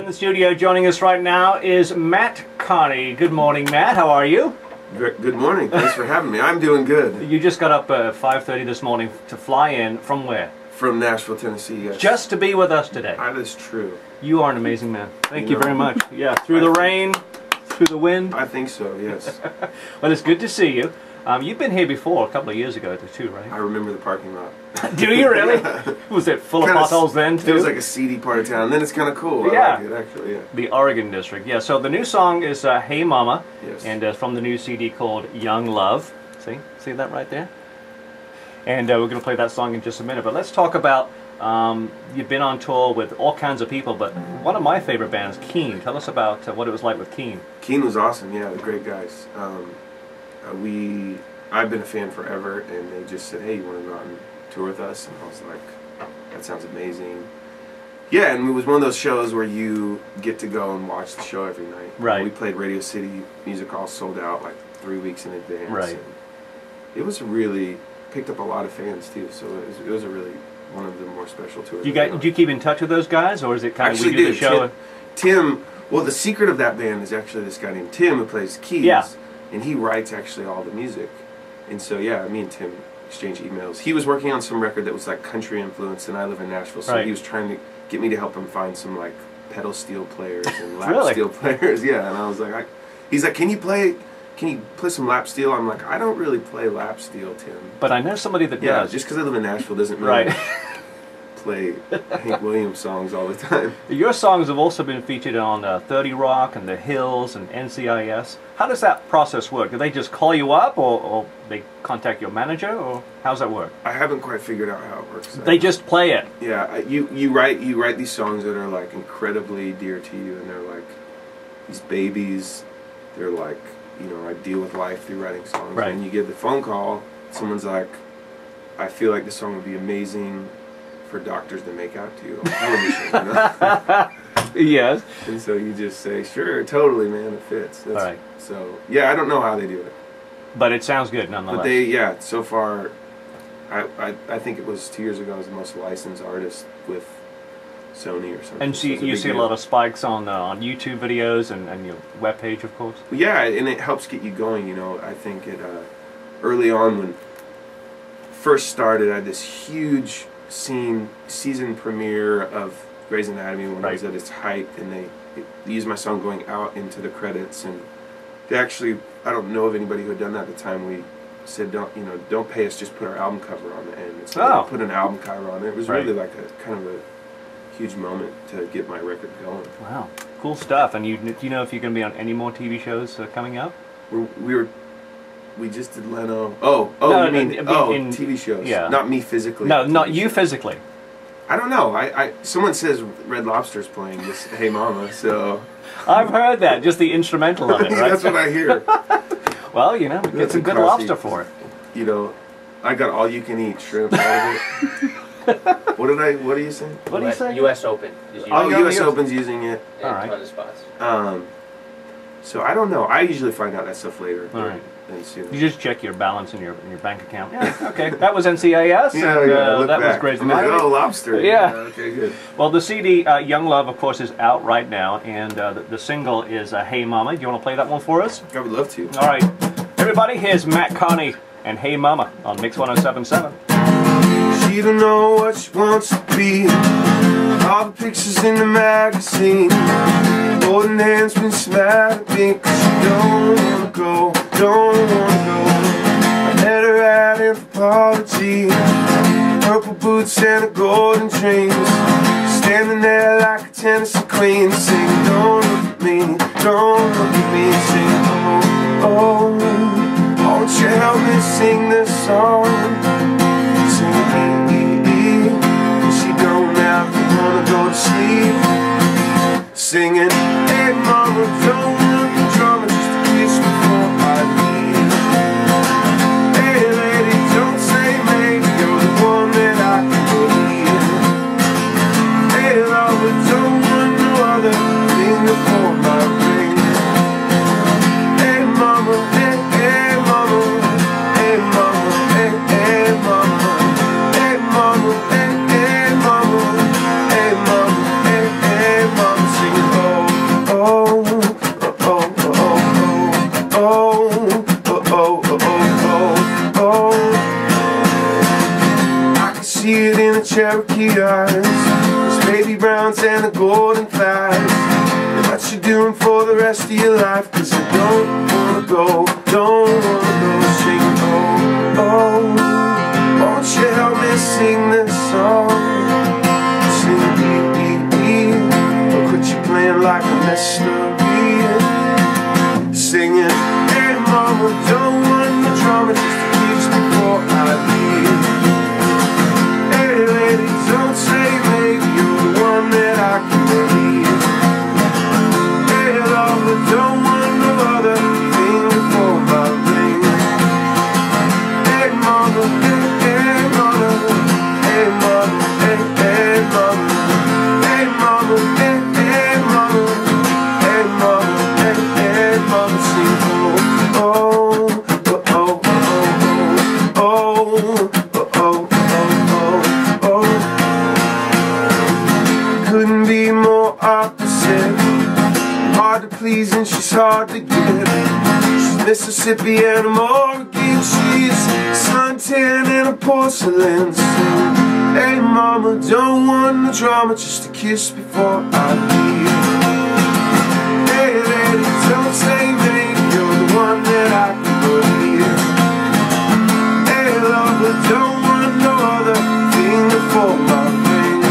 In the studio joining us right now is Mat Kearney. Good morning, Matt. How are you? Good morning. Thanks for having me. I'm doing good. You just got up at 5:30 this morning to fly in from where? From Nashville, Tennessee, yes. Just to be with us today. That is true. You are an amazing man. Thank you very much. Yeah, through the rain, through the wind. I think so, yes. Well, it's good to see you. You've been here before, a couple of years ago too, right? I remember the parking lot. Do you really? Yeah. Was it full of potholes then too? It was like a seedy part of town. Then it's kind of cool. Yeah. I like it, actually, yeah. The Oregon district. Yeah, so the new song is Hey Mama. Yes. And from the new CD called Young Love. See that right there? And we're going to play that song in just a minute. But let's talk about, you've been on tour with all kinds of people, but one of my favorite bands, Keane. Tell us about what it was like with Keane. Keane was awesome, yeah, great guys. I've been a fan forever, and they just said, hey, you want to go out and tour with us? And I was like, that sounds amazing. Yeah, and it was one of those shows where you get to go and watch the show every night. Right. We played Radio City Music Hall, sold out like 3 weeks in advance. Right. And it was really, picked up a lot of fans too, so it was a really one of the more special tours. Do you keep in touch with those guys, or is it kind of actually we do the show? Tim, well, the secret of that band is actually this guy named Tim who plays keys. Yeah. And he writes actually all the music. And so, yeah, me and Tim exchange emails. He was working on some record that was like country influenced, and I live in Nashville, so he was trying to get me to help him find some like pedal steel players and lap steel players. Yeah, and I was like, he's like, can you play some lap steel? I'm like, I don't really play lap steel, Tim. But I know somebody that does. Just because I live in Nashville doesn't mean play Hank Williams songs all the time. Your songs have also been featured on 30 Rock and The Hills and NCIS. How does that process work? Do they just call you up, or they contact your manager, or how does that work? I haven't quite figured out how it works. They just play it. Yeah, you write these songs that are like incredibly dear to you, and they're like these babies. They're like, you know, I deal with life through writing songs. Right. And you get the phone call, someone's like, I feel like this song would be amazing for doctors to make out to you on television. You know? Yes. And so you just say, sure, totally, man, it fits. All right. So, yeah, I don't know how they do it. But it sounds good nonetheless. But so far, I think it was 2 years ago, I was the most licensed artist with Sony or something. And so you see a lot of spikes on YouTube videos and your webpage, of course? Yeah, and it helps get you going, you know. I think it, early on when first started, I had this huge season premiere of Grey's Anatomy when I was at its height, and they used my song going out into the credits, and they actually, I don't know of anybody who had done that at the time. We said, don't pay us, just put our album cover on the end. So put an album cover on it. It was really like a kind of a huge moment to get my record going. Wow, cool stuff. And do you know if you're going to be on any more TV shows coming up? We just did Leno. No, in TV shows. Yeah. Not me physically. No, not you physically. I don't know. Someone says Red Lobster's playing this Hey Mama, so... I've heard that, just the instrumental of it, right? That's what I hear. Well, you know, we get some good lobster for it. You know, I got all you can eat shrimp out of it. What are you saying? What do you say? U.S. Open. U.S. Open's using it. All right. A ton of spots. So I don't know. I usually find out that stuff later. All right. You just check your balance in your bank account. Yeah, okay. That was NCIS. That was great. Oh, lobster. Yeah. Okay, good. Well, the CD Young Love, of course, is out right now, and the single is Hey Mama. Do you want to play that one for us? I would love to. All right. Everybody, here's Mat Kearney and Hey Mama on Mix 107.7. She don't know what she wants to be. All the pictures in the magazine, holding hands been smiling at me, 'cause she don't wanna go, don't wanna go. I met her at Anthropology, purple boots and a golden dreams, standing there like a Tennessee queen, singing, don't look at me, don't look at me, singing, oh, oh, won't you help me sing this song? Singing, she don't have to wanna go to sleep, singing, hey mama, don't want the drama, just a kiss before I leave. Hey lady, don't say maybe, you're the one that I can believe. Hey lover, don't want no other thing before my ring. Hey mama, hey, hey mama, hey mama, hey, hey mama, hey mama, hey, hey mama, hey mama, hey, Jackie Browns and the golden thighs. What you doing for the rest of your life? 'Cause I don't wanna go, don't wanna go. Sing, oh, oh, won't you help me sing this song? Sing, or quit you playing like a mystery? Singing, hey mama, don't want no drama, just a kiss before I leave. Hey lady, don't say maybe, you're the one that I can believe. Hey lover, don't want no other thing before my ring. Hey mama, hey mama, hey mama, hey mama, hey mama, hey mama, hey mama, hey mama, sing oh, oh, oh, oh, oh, oh, oh, oh. Couldn't be more opposite. Hard to please and she's hard to get. She's Mississippi and Morgan. She's suntan and a porcelain scene. Hey mama, don't want no drama, just a kiss before I leave. Hey lady, don't say maybe, you're the one that I can believe. Hey lover, don't want no other thing before my ring.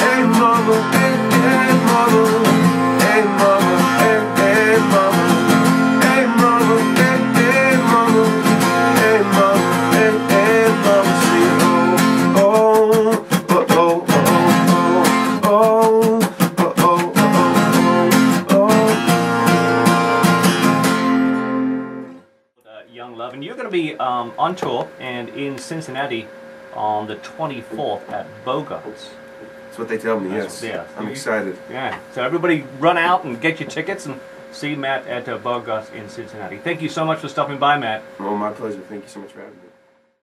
Hey mama, hey mama, hey mama, hey mama, hey mama, hey mama, hey mama, hey mama, sing oh, oh, oh, oh, oh, oh, oh, oh, oh. Young Love, and you're going to be on tour and in Cincinnati on the 24th at Bogart's. That's what they tell me, yes. Yeah. I'm excited. Yeah, so everybody run out and get your tickets and see Matt at Bogart's in Cincinnati. Thank you so much for stopping by, Matt. Oh, my pleasure. Thank you so much for having me.